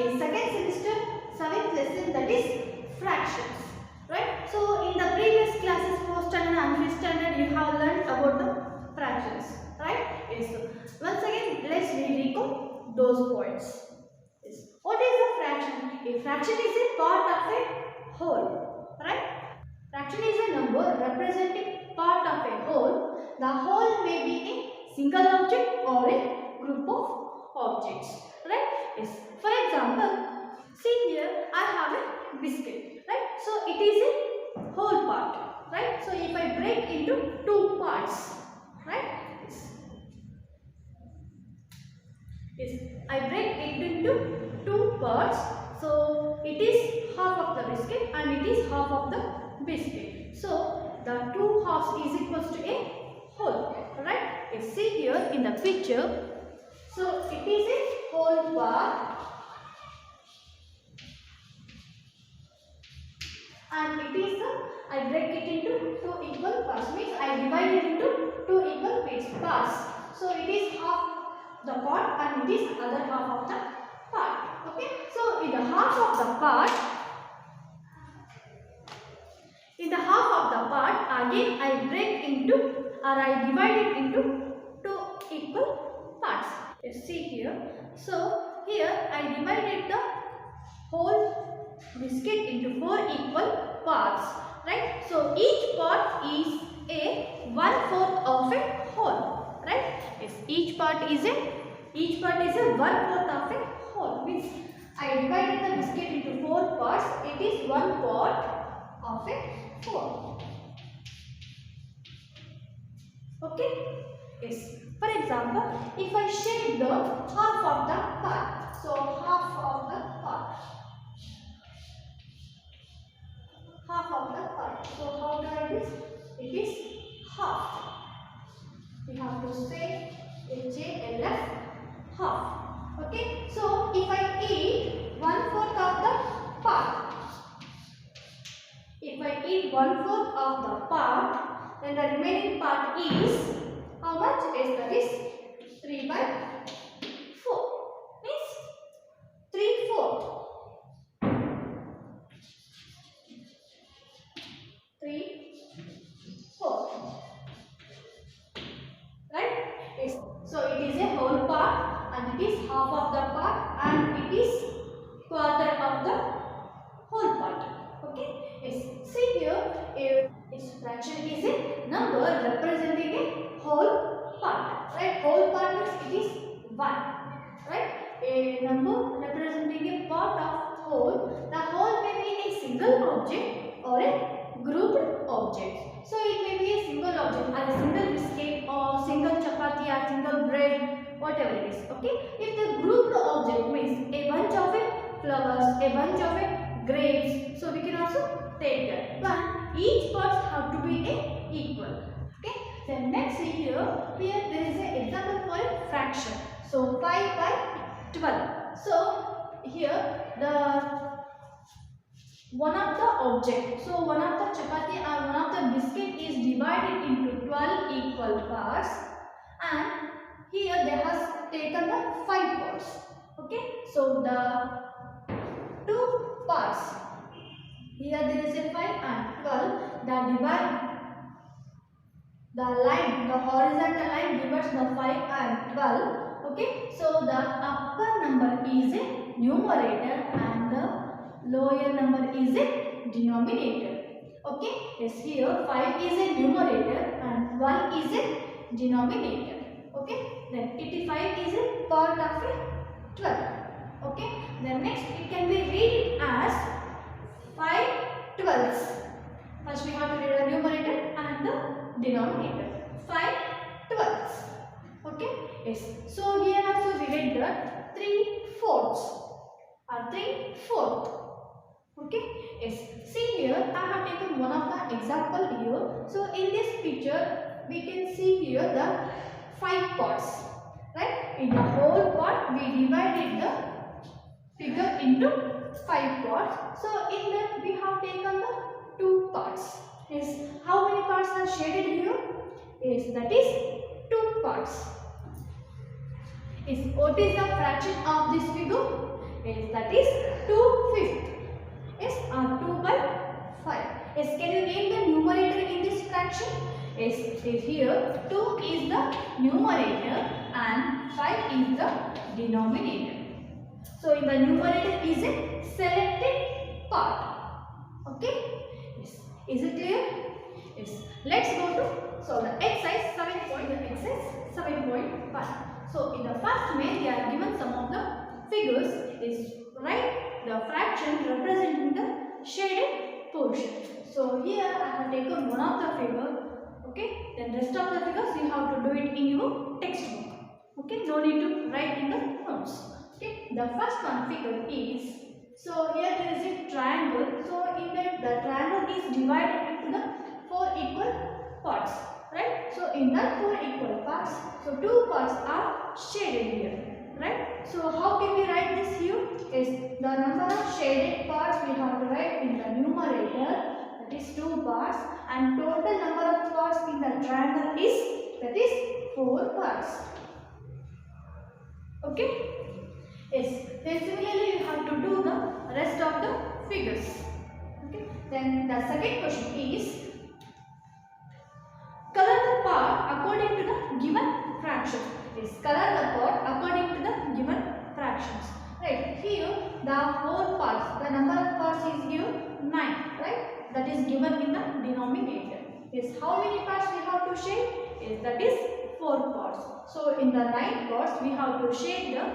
a second semester 7th lesson, that is fractions, right? So in the previous classes, 4th standard and 5th standard, you have learned about the fractions, right? Yes. So once again, let's recall those points. Yes. What is a fraction? A fraction is a part of a whole, right? Fraction is a number representing part of a whole. The whole may be a single object or a group of objects, right? Yes. For example, see here I have a biscuit, right? So it is a whole part, right? So if I break into two parts, right? Yes, I break it into two parts. So it is half of the biscuit and it is half of the biscuit. So the two halves is equals to a whole, right? Yes, see here in the picture. So it is a whole part and it is I break it into two equal parts, means I divide it into two equal parts. So it is half the part and it is other half of the part. Okay, so in the half of the part, again I break into or I divide it into two equal parts. You see here. So here I divided the whole biscuit into 4 equal parts, right? So each part is a 1/4 of a whole, right? Yes, each part is a 1/4 of a whole. Means I divided the biscuit into 4 parts. It is 1 part of a whole. Okay? Yes. For example, if I shade the half of the part, so half of the part. So how do I do this? It is half. We have to say HALF, half. Okay. So if I eat 1/4 of the part, of the part, then the remaining part is how much? That is 3/4. Means 3/4. 3/4. Right? Yes. So it is a whole part and it is half of the part and it is quarter of the whole part. Okay? Yes. See here, its fraction is a number representing a whole part. Right? Whole part means it is 1. Right? A number representing a part of whole. The whole may be a single object or a grouped object. So it may be a single object or a single biscuit or single chapati or single bread, whatever it is. Okay? If the grouped object means a bunch of flowers, a bunch of grapes, so we can also take that. But each part have to be equal. Okay? Then next here there is an example for a fraction. So 5/12. So here the one of the object, so one of the chapati or one of the biscuit is divided into 12 equal parts and here they has taken the 5 parts. Okay, so the two parts, here there is a 5 and 12, the horizontal line divides the 5 and 12. Okay, so the upper number is a numerator and the lower number is a denominator. Okay, yes, here 5 is a numerator and 12 is a denominator. Okay, then 85 is a part of a 12. Okay, then next it can be read as 5/12. First we have to read the numerator and the denominator. 5/12. Okay, yes. So here also we read the 3/4 or 3/4. Okay, yes. See here I have taken one of the example here. So in this picture we can see here the 5 parts, right? In the whole part we divided the figure into 5 parts. So in that we have taken the 2 parts. Yes. How many parts are shaded here? Yes, that is 2 parts. Yes. What is the fraction of this figure? Yes, that is 2/5. Yes, 2/5. Yes, can you name the numerator in this fraction? Yes, here 2 is the numerator and 5 is the denominator. So in the numerator is a selected part. Okay? Yes. Is it clear? Yes. Let's go to solve the exercise 7.1. So in the first main they are given some of the figures. Is write the fraction representing the shaded portion. So here I have taken one of the figure. Okay. Then rest of the figures you have to do it in your textbook. Okay. No need to write in the notes. Okay. The first one figure is. So here there is a triangle. So in that the triangle is divided into the 4 equal parts, right? So in that 4 equal parts, so 2 parts are shaded here, right? So how can we write this here? Is the number of shaded parts we have to write in the numerator, that is 2 parts, and total number of parts in the triangle is, that is 4 parts. Okay? Yes. Then similarly you have to do the rest of the figures. Okay. Then the second question is color the part according to the given fraction. Yes. Color the part according to the given fractions. Right. Here the 4 parts. The number of parts is here 9. Right. That is given in the denominator. Yes. How many parts we have to shade? Yes. That is 4 parts. So in the 9 parts we have to shade the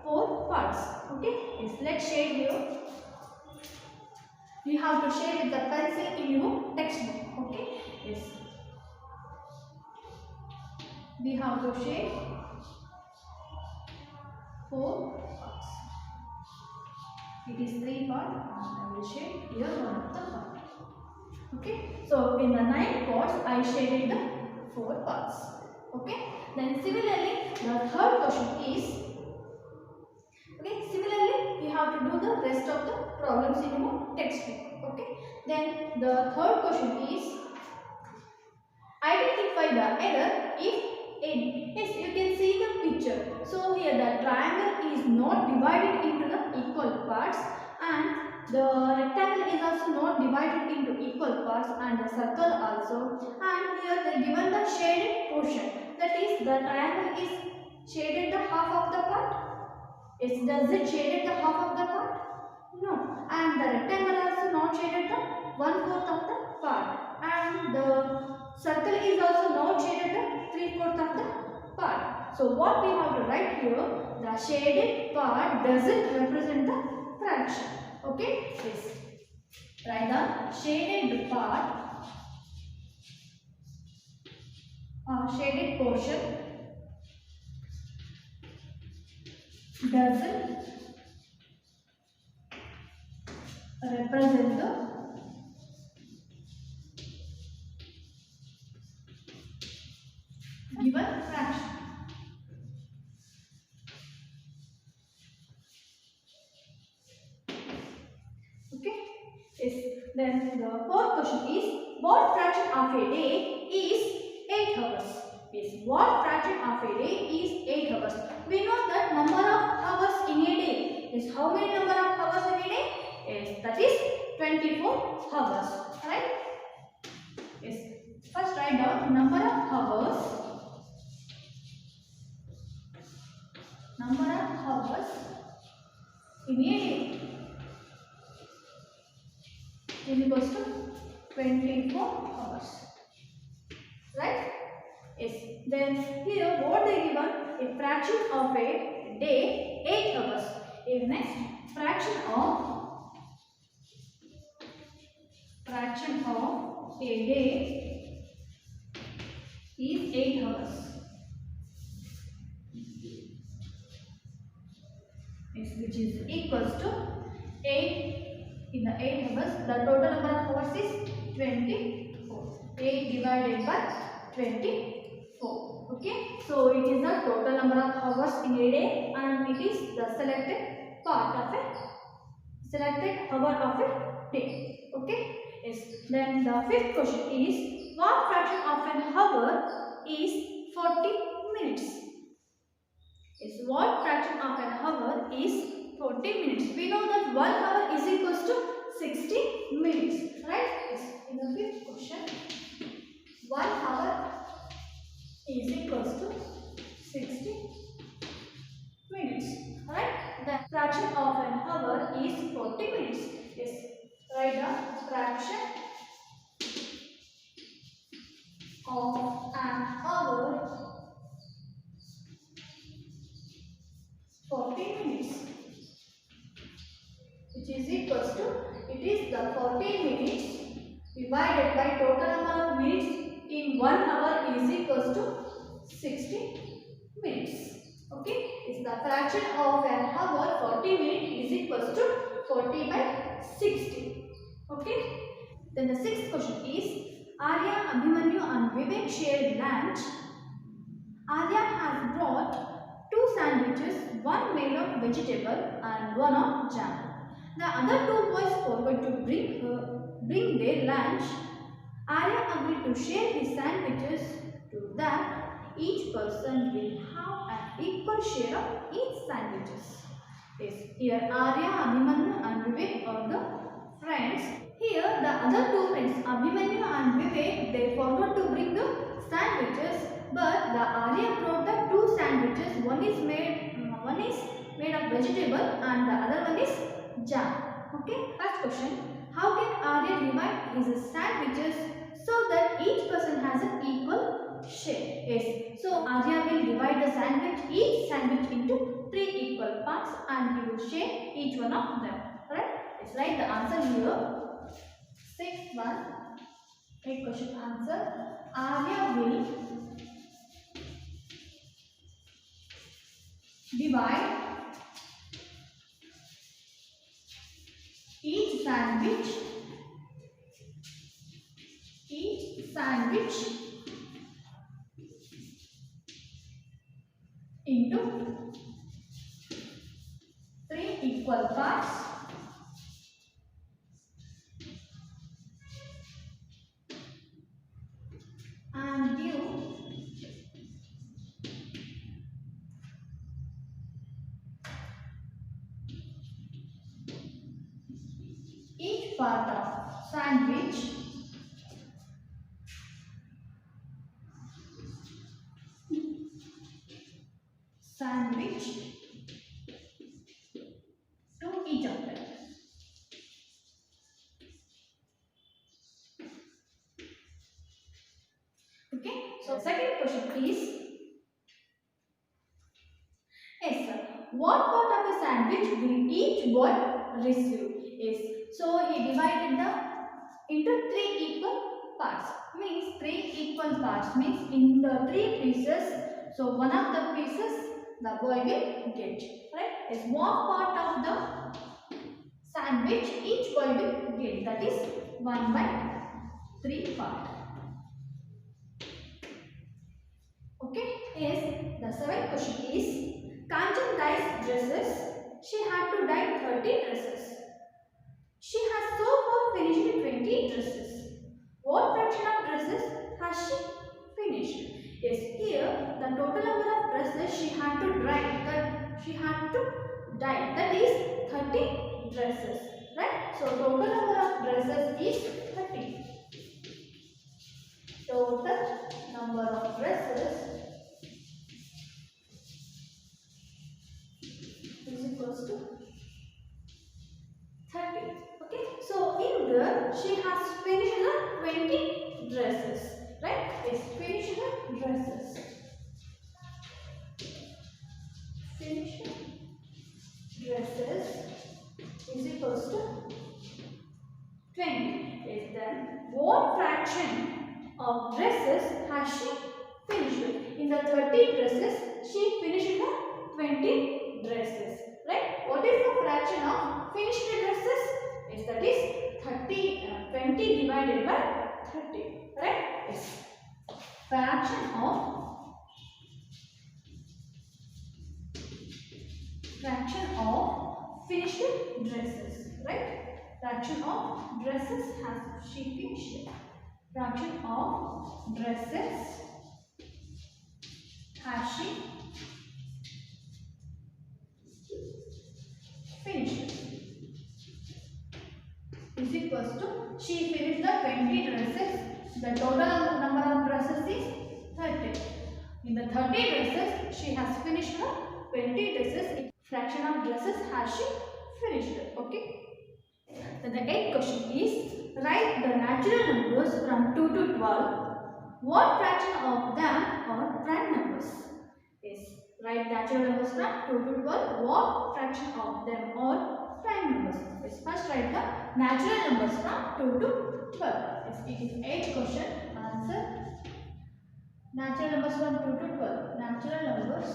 4 parts. Okay. Yes. Let's shade here. We have to shade with the pencil in your textbook. Okay. Yes. We have to shade 4 parts. It is 3 parts. I will shade here one of the part. Okay. So in the 9 parts I shaded the 4 parts. Okay. Then similarly the third question is. Okay, similarly, we have to do the rest of the problems in your textbook. Okay, then the third question is identify the error if any. Yes, you can see the picture. So here the triangle is not divided into the equal parts, and the rectangle is also not divided into equal parts, and the circle also. And here they given the shaded portion. That is, the triangle is shaded the half of the part. Does it shaded the half of the part? No. And the rectangle also not shaded the 1/4 of the part. And the circle is also not shaded the 3/4 of the part. So what we have to write here, the shaded part doesn't represent the fraction. Okay? Yes. Write the shaded part, shaded portion doesn't represent the given fraction. Okay. Yes. Then the fourth question is what fraction of a day is 8 hours? Yes. What fraction of a day is 8 hours? We know that number of hours in a day is how many number of hours in a day? Yes, that is 24 hours. Right? Yes. First write down number of hours. Number of hours in a day is equals to 24 hours. Right? Yes. Then here what they given? A fraction of a day 8 hours. Next fraction of a day is 8 hours. Yes, which is equals to 8 in the 8 hours. The total number of hours is 24. 8 divided by 24. Okay. So it is the total number of hours in a day, and it is the selected part of a selected hour of a day. Okay. Yes. Then the fifth question is what fraction of an hour is 40 minutes? Yes. What fraction of an hour is 40 40 minutes. We know that 1 hour is equals to 60 minutes, right? Yes. In the fifth question, 1 hour is equals to 60 minutes, right? The fraction of an hour is 40 minutes. Yes, write down fraction of an hour 40 minutes, which is equals to, it is the 40 minutes divided by total number of minutes in 1 hour is equals to 60 minutes. Okay, it's the fraction of an hour 40 minutes is equals to 40 by 60. Okay, then the sixth question is, Arya, Abhimanyu and Vivek shared lunch. Arya has brought 2 sandwiches, one made of vegetable and one of jam. The other 2 boys forgot to bring their lunch. Arya agreed to share his sandwiches so that each person will have an equal share of each sandwiches. Yes, here Arya, Abhimanyu and Vivek are the friends. Here the other 2 friends, Abhimanyu and Vivek, they forgot to bring the sandwiches, but the Arya brought the 2 sandwiches. One is made of vegetable and the other one is jam. Okay, first question, how can Arya divide his sandwiches so that each person has an equal share? Yes, so Arya will divide the each sandwich into 3 equal parts and he will share each one of them. Right? Let's write the answer here. Sixth one, 8 question answer. Arya will divide each sandwich into 3 equal parts and give each part of sandwich to each of them. Okay, so second question is, yes sir, what part of the sandwich will each boy receive? Yes, so he divided into 3 equal parts. Means 3 equal parts means in the 3 pieces, so one of the pieces the boy will get. Right? Is what part of the sandwich each boy will get? That is 1 by 3 part. Okay, yes, the seventh question is, Kanchan dyes dresses. She had to dye 30 dresses. She has so far finished 20 dresses. What fraction of dresses has she finished? Yes, here the total number of dresses she had to dye, that is 30 dresses. Right? So total number of dresses is 30. Total number of dresses is equals to 30. Okay, so in there she has finished the 20 dresses. Right? Yes, finished the dresses. Finished dresses is equals to 20. Yes, then what fraction of dresses has she finished? In the 30 dresses, she finished the 20 dresses. Right? What is the fraction of finished dresses? Yes, that is 20 divided by 30. Right? Yes. Fraction of finished dresses. Right? Fraction of dresses has she finished. Fraction of dresses has she finished is equals to she finished the 20 dresses. The total number of dresses is 30. In the 30 dresses, she has finished the 20 dresses. Fraction of dresses has she finished. Okay. Then the 8th question is write the natural numbers from 2 to 12. What fraction of them are prime numbers? Yes. Write natural numbers from 2 to 12. What fraction of them are prime numbers? Yes. First write the natural numbers from 2 to 12. Yes. It is 8th question. Answer. Natural numbers from 2 to 12. Natural numbers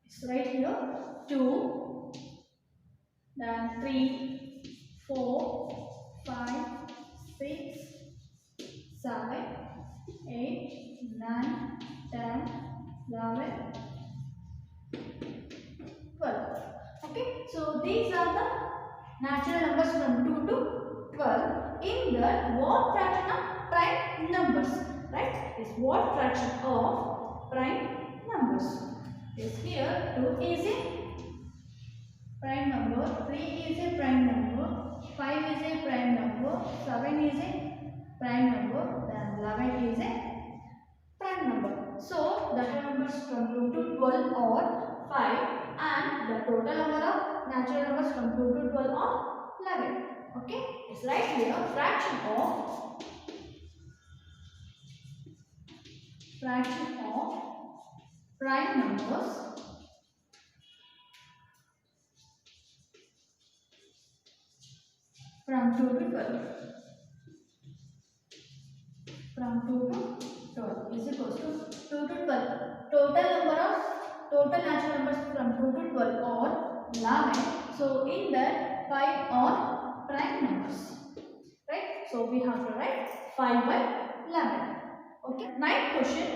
is right here 2, then 3, 4, 5, 6, 7, 8, 9, 10, 11, 12. Okay, so these are the natural numbers from 2 to 12. In that, what fraction of prime numbers? Right? Is what fraction of prime numbers? Is here 2 is a prime number, 3 is a prime number, 5 is a prime number, 7 is a prime number, then 11 is a prime number. So the numbers from 2 to 12 are 5 and the total number of natural numbers from 2 to 12 are 11. Okay, it's right here fraction of prime numbers from 2 to 12. From 2 to 12 is equals to 2 to 12. Total natural numbers from 2 to 12 are 11. So in that 5 are prime numbers. Right? So we have to write 5 by 11. Okay. 9th question.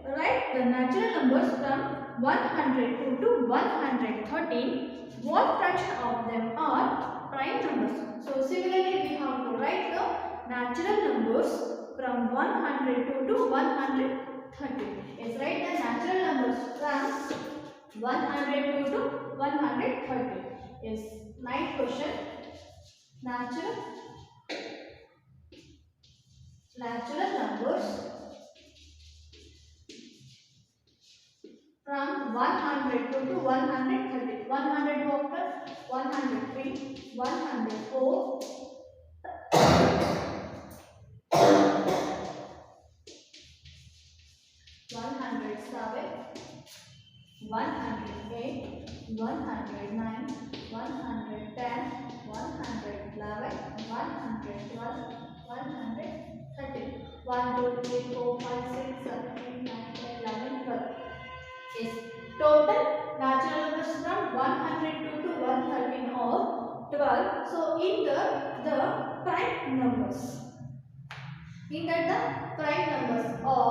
Write the natural numbers from 102 to 113. What fraction of them are prime numbers? So similarly we have to write the natural numbers from 102 to 130. Yes, write the natural numbers from 102 to 130. Yes, 9th question. Natural numbers from 102 to 130. 102 after 103, 104, 107, 108, 109, 110, 111, 112, 113. 1, 2, 3, 4, 5, 6, 7, 8, 9, 10, 11, 12. Yes. Total natural numbers from 102 to 113 or 12. So in the prime numbers. In that the prime numbers or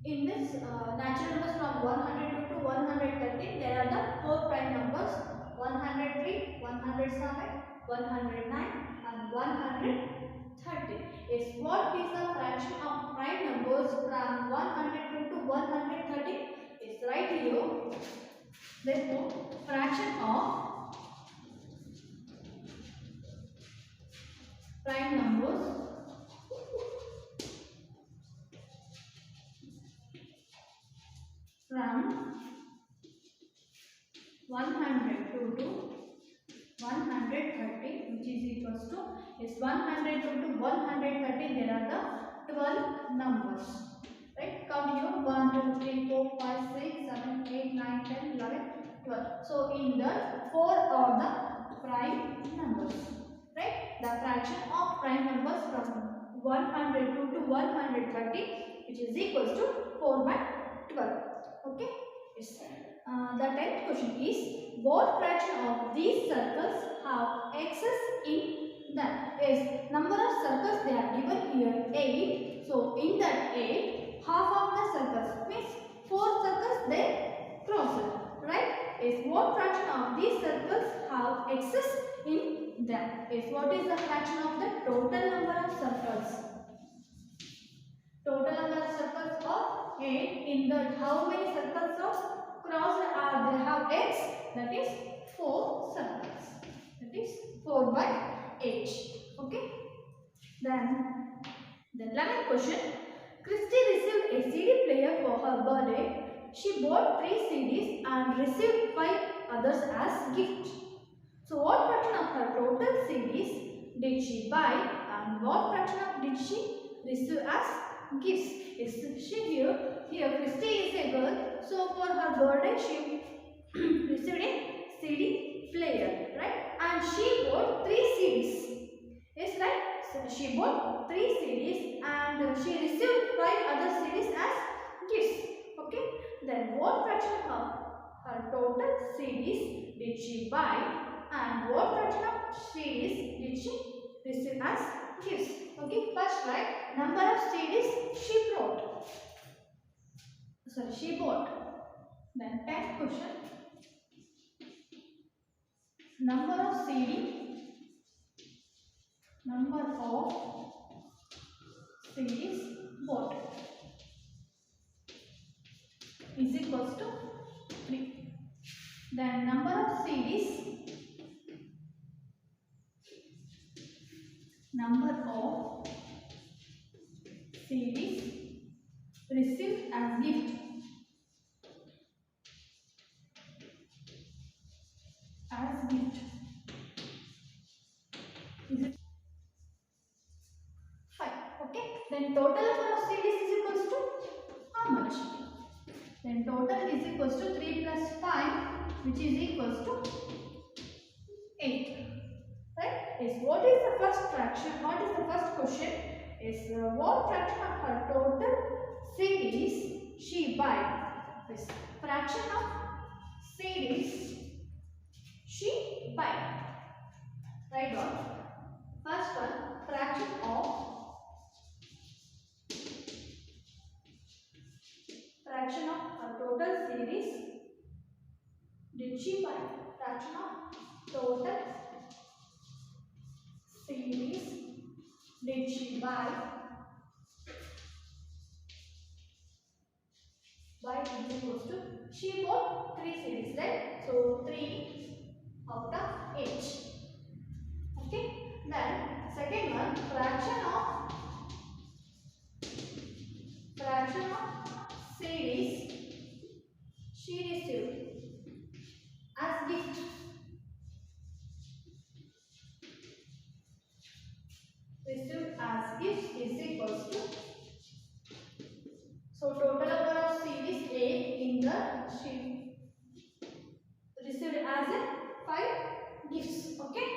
in this natural numbers from 102 to 113 there are the 4 prime numbers 103, 107, 109 and 130. Is what is the fraction of prime numbers from 102 to 130? Is right here. Therefore, fraction of prime numbers from 102 to 130, which is equals to is 102 to 130. There are the 12 numbers. Right? Count here 1, 2, 3, 4, 5, 6, 7, 8, 9, 10, 11, 12. So in the 4 are the prime numbers. Right? The fraction of prime numbers from 102 to 130, which is equals to 4 by 12. Okay? Yes. The 10th question is what fraction of these circles have x's in them? Is number of circles they are given here 8. So in that 8, half of the circles means 4 circles they cross it. Right? Is what fraction of these circles have x's in them? Is what is the fraction of the total number of circles? 8. In that, how many circles of crossed are they have X? That is 4 circles. That is 4 by 8. Okay. Then the 11th question. Christy received a CD player for her birthday. She bought 3 CDs and received 5 others as gift. So what fraction of her total CDs did she buy and what fraction of did she receive as gifts? Here Christy is a girl. So for her birthday she received a CD player, right? And she bought 3 CDs. Yes, right? So she bought 3 CDs and she received 5 other CDs as gifts. Okay. Then what fraction of her total CDs did she buy and what fraction of CDs did she receive as gifts? Okay. First, write number of CDs she bought. Sorry, she bought. Then 10th question. Number of CDs bought is equals to 3. Then number of CDs received as gift is it 5. Okay. Then total number of CDs is equals to how much? Then total is equals to 3 plus 5, which is equals to 8. Right? Is what is the first fraction? What is the first question? Is what fraction of her total CDs she buy? Is fraction of CDs she buy. Write down. First one, fraction of her total CDs did she buy? Fraction of total CDs did she buy? By is equals to she bought 3 CDs, right? So 3 out of 8. Okay. Then second one, fraction of CDs she received as gift. Received as gift is equals to, so total number of CDs 8 in the she received as a 5 gifts. Okay.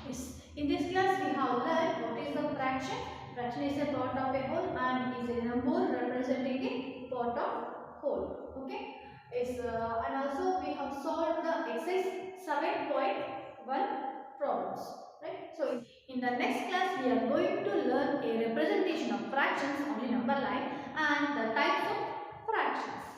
Yes. In this class we have learned what is the fraction. Fraction is a part of a whole and is a number representing a part of whole. Okay. Yes. And also we have solved the exercise 7.1 problems. Right. So in the next class we are going to learn a representation of fractions on a number line and the types of fractions.